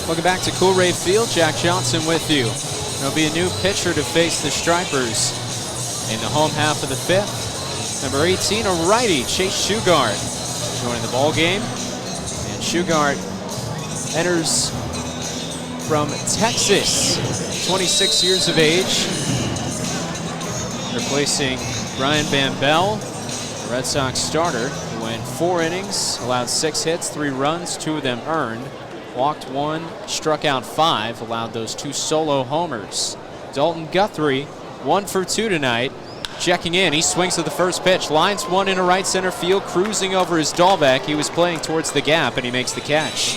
Welcome back to Coolray Field. Jack Johnson with you. There'll be a new pitcher to face the Stripers in the home half of the fifth. Number 18, a righty, Chase Shugart, joining the ball game. And Shugart enters from Texas, 26 years of age, replacing Brian Van Bell, the Red Sox starter, who went 4 innings, allowed 6 hits, 3 runs, 2 of them earned. Walked 1, struck out 5, allowed those 2 solo homers. Dalton Guthrie, 1 for 2 tonight. Checking in, he swings to the first pitch, lines one into right center field, cruising over his Dahlbeck. He was playing towards the gap, and he makes the catch.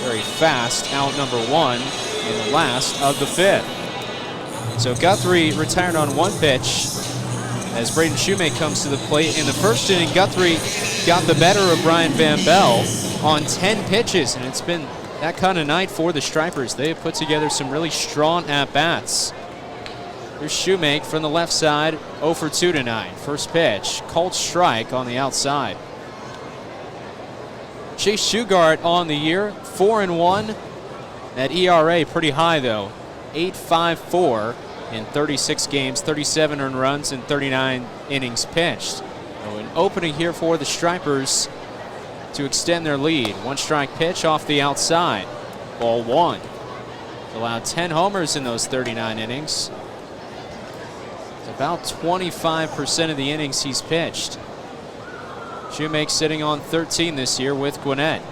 Very fast, out number 1 in the last of the fifth. So Guthrie retired on 1 pitch as Braden Shoemake comes to the plate. In the first inning, Guthrie got the better of Brian Van Bell on 10 pitches, and it's been that kind of night for the Stripers. They have put together some really strong at-bats. Here's Shoemake from the left side, 0 for 2 tonight. First pitch, called strike on the outside. Chase Shugart on the year, 4-1. That ERA pretty high though, 8.54 in 36 games, 37 earned runs, and 39 innings pitched. So an opening here for the Stripers to extend their lead. 1 strike pitch off the outside. Ball 1. Allowed 10 homers in those 39 innings. It's about 25% of the innings he's pitched. Shoemake sitting on 13 this year with Gwinnett.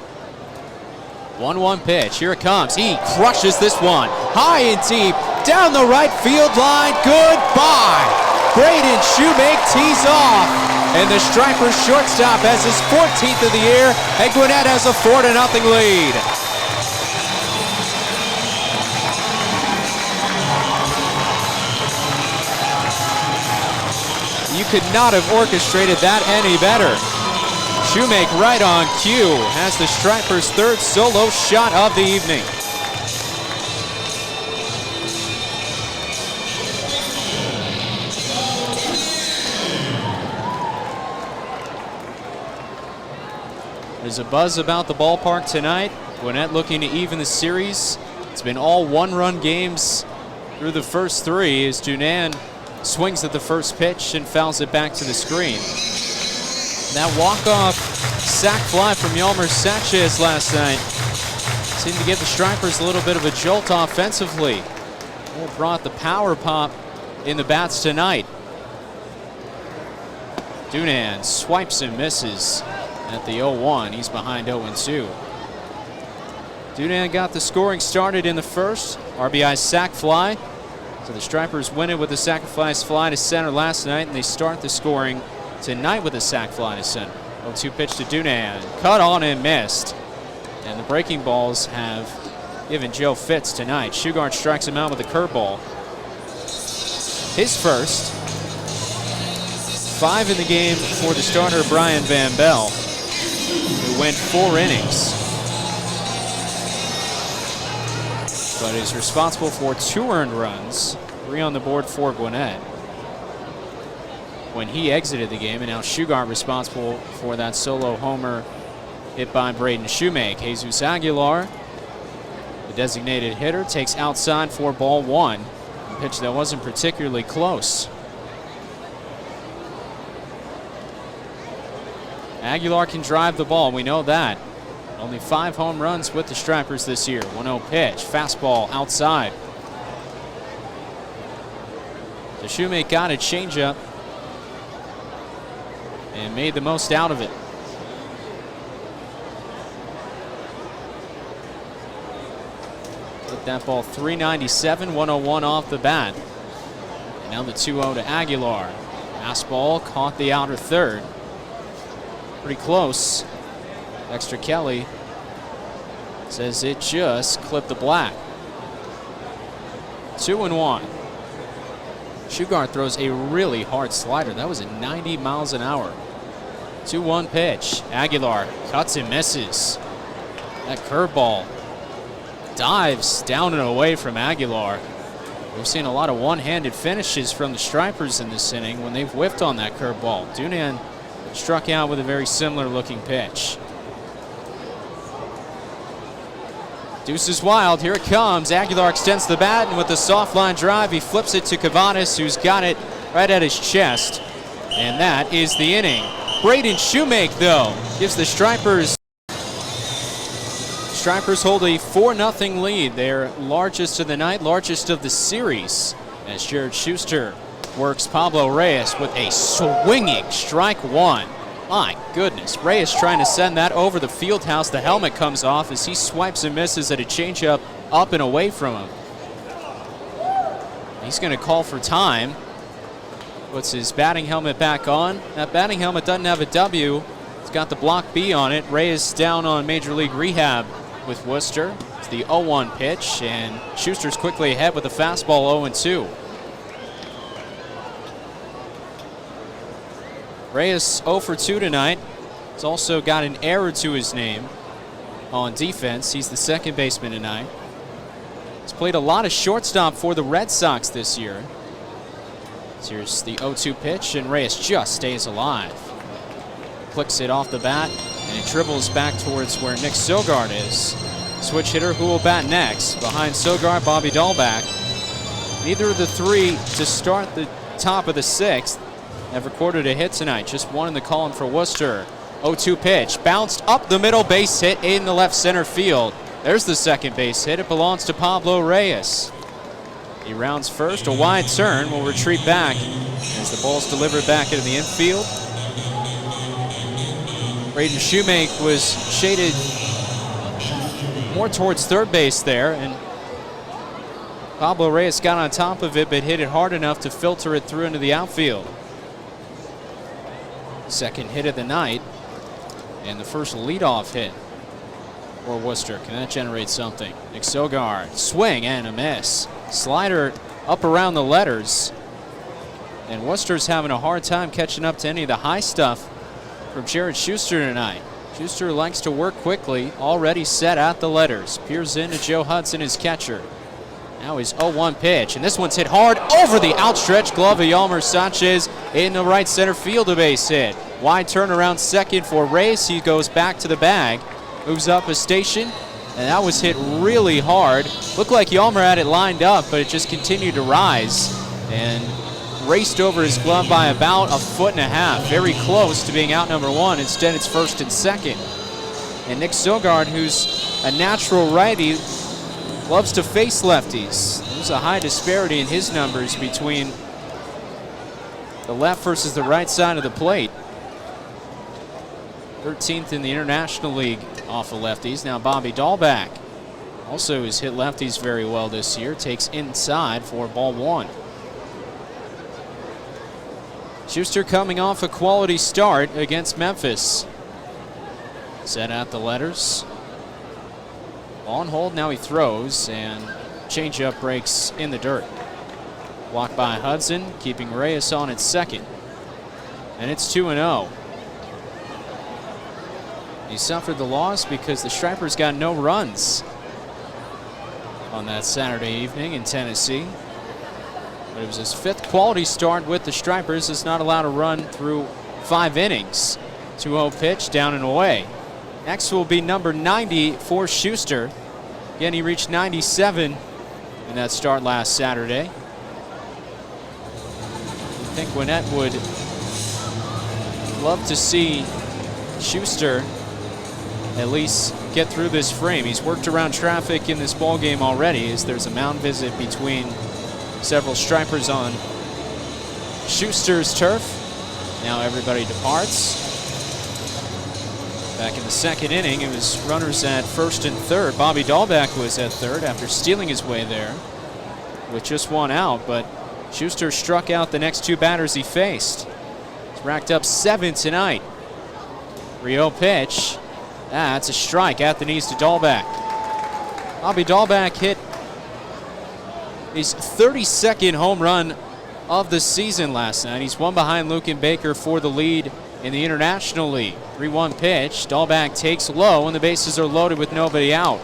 1-1 pitch. Here it comes. He crushes this one. High and deep. Down the right field line. Goodbye. Braden Shoemake tees off. And the Stripers shortstop has his 14th of the year, and Gwinnett has a 4-0 lead. You could not have orchestrated that any better. Shoemake right on cue has the Stripers' 3rd solo shot of the evening. There's a buzz about the ballpark tonight. Gwinnett looking to even the series. It's been all 1-run games through the first 3 as Dunan swings at the first pitch and fouls it back to the screen. That walk-off sac fly from Yalmer Sanchez last night seemed to give the Stripers a little bit of a jolt offensively. It brought the power pop in the bats tonight. Dunan swipes and misses at the 0-1. He's behind 0-2. Dunan got the scoring started in the first. RBI sac fly. So the Stripers win it with a sacrifice fly to center last night, and they start the scoring tonight with a sac fly to center. 0-2 pitch to Dunan. Cut on and missed. And the breaking balls have given Joe fits tonight. Shugart strikes him out with a curveball. His first. 5 in the game for the starter, Brian Van Bell, who went 4 innings, but is responsible for 2 earned runs, 3 on the board for Gwinnett when he exited the game, and now Shugart responsible for that solo homer hit by Braden Shoemake. Jesus Aguilar, the designated hitter, takes outside for ball 1, a pitch that wasn't particularly close. Aguilar can drive the ball, we know that. Only 5 home runs with the Stripers this year. 1-0 pitch, fastball outside. The Shoemake got a changeup and made the most out of it. Hit that ball 397, 101 off the bat. And now the 2-0 to Aguilar. Fastball caught the outer third. Pretty close. Dexter Kelly says it just clipped the black. 2-1. Shugart throws a really hard slider. That was at 90 miles an hour. 2-1 pitch. Aguilar cuts and misses. That curveball dives down and away from Aguilar. We've seen a lot of one-handed finishes from the Stripers in this inning when they've whiffed on that curveball. Dunan struck out with a very similar looking pitch. Deuce is wild. Here it comes. Aguilar extends the bat, and with the soft line drive, he flips it to Cavanis, who's got it right at his chest. And that is the inning. Braden Shoemake, though, gives the Stripers hold a 4-0 lead. Their largest of the night, largest of the series, as Jared Schuster works Pablo Reyes with a swinging strike one. My goodness, Reyes trying to send that over the field house. The helmet comes off as he swipes and misses at a changeup up and away from him. He's going to call for time. Puts his batting helmet back on. That batting helmet doesn't have a W. It's got the block B on it. Reyes down on Major League rehab with Worcester. It's the 0-1 pitch, and Schuster's quickly ahead with a fastball 0-2. Reyes 0 for 2 tonight. He's also got an error to his name on defense. He's the second baseman tonight. He's played a lot of shortstop for the Red Sox this year. So here's the 0-2 pitch, and Reyes just stays alive. Clicks it off the bat, and it dribbles back towards where Nick Sogard is. Switch hitter who will bat next. Behind Sogard, Bobby Dahlback. Neither of the three to start the top of the sixth have recorded a hit tonight. Just one in the column for Worcester. 0-2 pitch. Bounced up the middle, base hit in the left center field. There's the second base hit. It belongs to Pablo Reyes. He rounds first. A wide turn. Will retreat back as the ball's delivered back into the infield. Braden Shoemake was shaded more towards third base there, and Pablo Reyes got on top of it but hit it hard enough to filter it through into the outfield. Second hit of the night, and the first leadoff hit for Worcester. Can that generate something? Nick Sogard, swing and a miss. Slider up around the letters, and Worcester's having a hard time catching up to any of the high stuff from Jared Schuster tonight. Schuster likes to work quickly, already set at the letters. Peers in to Joe Hudson, his catcher. Now his 0-1 pitch, and this one's hit hard over the outstretched glove of Yalmer Sanchez in the right center field, a base hit. Wide turnaround second for Reyes. He goes back to the bag, moves up a station, and that was hit really hard. Looked like Yalmer had it lined up, but it just continued to rise and raced over his glove by about a foot and a half. Very close to being out number one. Instead, it's first and second. And Nick Sogard, who's a natural righty, loves to face lefties. There's a high disparity in his numbers between the left versus the right side of the plate. 13th in the International League off of lefties. Now Bobby Dahlback also has hit lefties very well this year. Takes inside for ball one. Schuster coming off a quality start against Memphis. Set out the letters. On hold, now he throws, and changeup breaks in the dirt. Walk by Hudson, keeping Reyes on at second. And it's 2-0. He suffered the loss because the Stripers got no runs on that Saturday evening in Tennessee. But it was his fifth quality start with the Stripers. Is not allowed to run through 5 innings. 2-0 pitch, down and away. Next will be number 90 for Schuster. Again, he reached 97 in that start last Saturday. I think Gwinnett would love to see Schuster at least get through this frame. He's worked around traffic in this ball game already, as there's a mound visit between several Stripers on Schuster's turf. Now everybody departs. Back in the second inning, it was runners at first and third. Bobby Dahlback was at third after stealing his way there with just one out, but Schuster struck out the next 2 batters he faced. He's racked up 7 tonight. 3-0 pitch. That's a strike at the knees to Dahlback. Bobby Dahlback hit his 32nd home run of the season last night. He's one behind Luken Baker for the lead in the International League. 3-1 pitch. Dahlback takes low, and the bases are loaded with nobody out.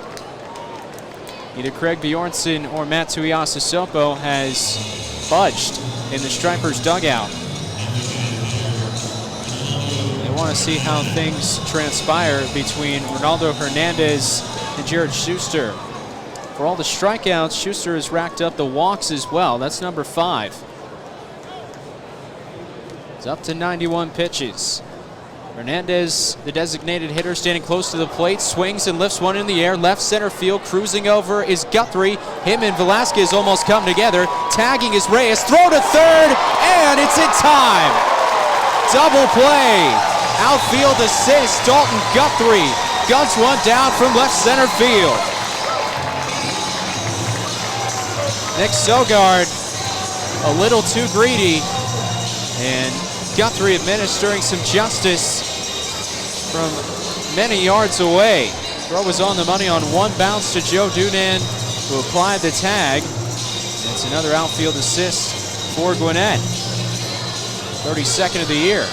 Either Craig Bjornsson or Matsuya Sopo has budged in the Stripers' dugout. They want to see how things transpire between Ronaldo Hernandez and Jared Schuster. For all the strikeouts, Schuster has racked up the walks as well. That's number 5. It's up to 91 pitches. Hernandez, the designated hitter, standing close to the plate, swings and lifts one in the air. Left center field, cruising over is Guthrie. Him and Velasquez almost come together. Tagging is Reyes. Throw to third, and it's in time. Double play. Outfield assist. Dalton Guthrie guns one down from left center field. Nick Sogard a little too greedy, and Guthrie administering some justice from many yards away. Throw was on the money on one bounce to Joe Dunan, who applied the tag. And it's another outfield assist for Gwinnett. 32nd of the year.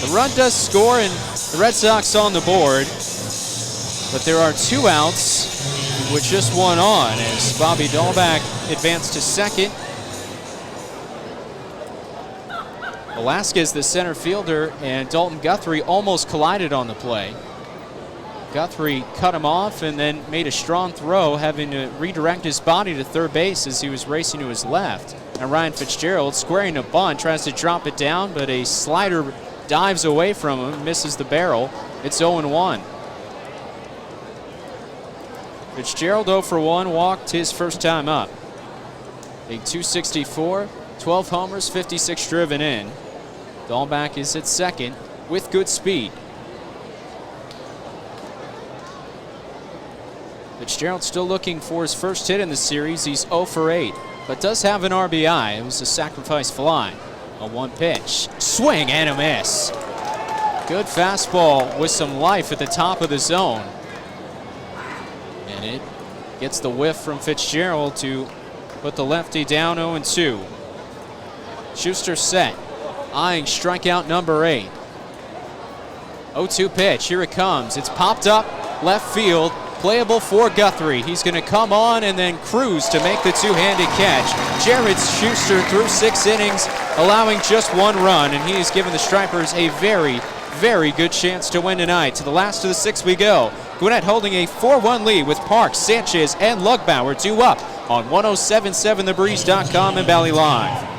The run does score, and the Red Sox on the board. But there are 2 outs with just one on as Bobby Dahlback advanced to second. Velasquez, the center fielder, and Dalton Guthrie almost collided on the play. Guthrie cut him off and then made a strong throw, having to redirect his body to third base as he was racing to his left. And Ryan Fitzgerald, squaring a bunt, tries to drop it down, but a slider dives away from him, misses the barrel. It's 0-1. Fitzgerald 0 for 1, walked his first time up. A .264, 12 homers, 56 driven in. Dahlback is at second with good speed. Fitzgerald still looking for his first hit in the series. He's 0 for 8, but does have an RBI. It was a sacrifice fly. A 1 pitch. Swing and a miss. Good fastball with some life at the top of the zone. And it gets the whiff from Fitzgerald to put the lefty down 0-2. Schuster set, eyeing strikeout number 8. 0-2 pitch, here it comes. It's popped up, left field, playable for Guthrie. He's going to come on and then cruise to make the two-handed catch. Jared Schuster through 6 innings, allowing just 1 run, and he has given the Stripers a very, very good chance to win tonight. To the last of the 6 we go. Gwinnett holding a 4-1 lead with Parks, Sanchez, and Lugbauer 2 up on 107.7thebreeze.com and Valley Live.